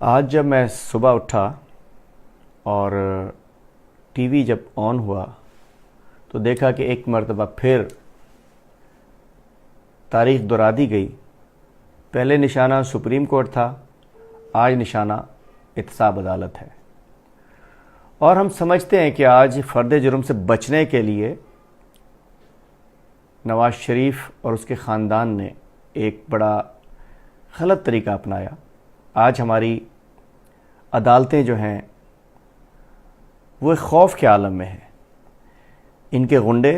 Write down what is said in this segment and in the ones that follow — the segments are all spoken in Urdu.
آج جب میں صبح اٹھا اور ٹی وی جب آن ہوا تو دیکھا کہ ایک مرتبہ پھر تاریخ دہرا دی گئی۔ پہلے نشانہ سپریم کورٹ تھا، آج نشانہ احتساب عدالت ہے، اور ہم سمجھتے ہیں کہ آج فرد جرم سے بچنے کے لیے نواز شریف اور اس کے خاندان نے ایک بڑا غلط طریقہ اپنایا۔ آج ہماری عدالتیں جو ہیں وہ ایک خوف کے عالم میں ہیں۔ ان کے غنڈے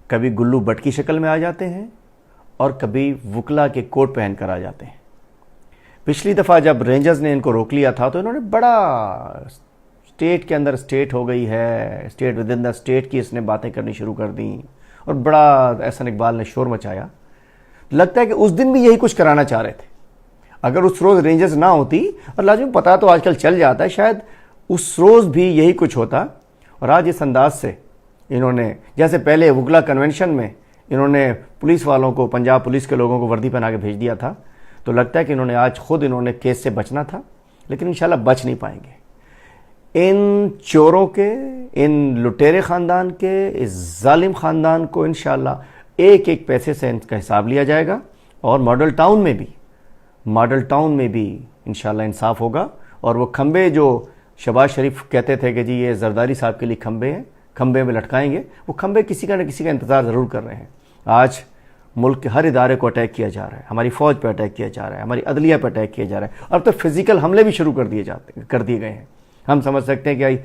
کبھی گلو بٹ کی شکل میں آ جاتے ہیں اور کبھی وکلا کے کوٹ پہن کر آ جاتے ہیں۔ پچھلی دفعہ جب رینجرز نے ان کو روک لیا تھا تو انہوں نے بڑا اسٹیٹ کے اندر اسٹیٹ ہو گئی ہے، state with in the state کی اس نے باتیں کرنی شروع کر دیں اور بڑا احسن اقبال نے شور مچایا۔ لگتا ہے کہ اس دن بھی یہی کچھ کرانا چاہ رہے تھے۔ اگر اس روز رینجرز نہ ہوتی، اور لازمی پتہ تو آج کل چل جاتا ہے، شاید اس روز بھی یہی کچھ ہوتا۔ اور آج اس انداز سے انہوں نے، جیسے پہلے وکلا کنونشن میں انہوں نے پولیس والوں کو، پنجاب پولیس کے لوگوں کو وردی پہنا کے بھیج دیا تھا، تو لگتا ہے کہ انہوں نے آج خود کیس سے بچنا تھا، لیکن انشاءاللہ بچ نہیں پائیں گے۔ ان چوروں کے، ان لٹیرے خاندان کے، اس ظالم خاندان کو انشاءاللہ ایک ایک پیسے سے ان کا حساب لیا جائے گا، اور ماڈل ٹاؤن میں بھی انشاءاللہ انصاف ہوگا۔ اور وہ کھمبے جو شہباز شریف کہتے تھے کہ جی یہ زرداری صاحب کے لیے کھمبے ہیں، کھمبے میں لٹکائیں گے، وہ کھمبے کسی کا نہ کسی کا انتظار ضرور کر رہے ہیں۔ آج ملک کے ہر ادارے کو اٹیک کیا جا رہا ہے، ہماری فوج پہ اٹیک کیا جا رہا ہے، ہماری عدلیہ پہ اٹیک کیا جا رہا ہے، اب تو فزیکل حملے بھی شروع کر دیے گئے ہیں۔ ہم سمجھ سکتے ہیں کہ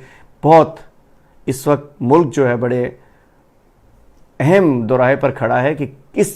بہت اس وقت ملک جو ہے بڑے اہم دوراہے پر کھڑا ہے کہ کس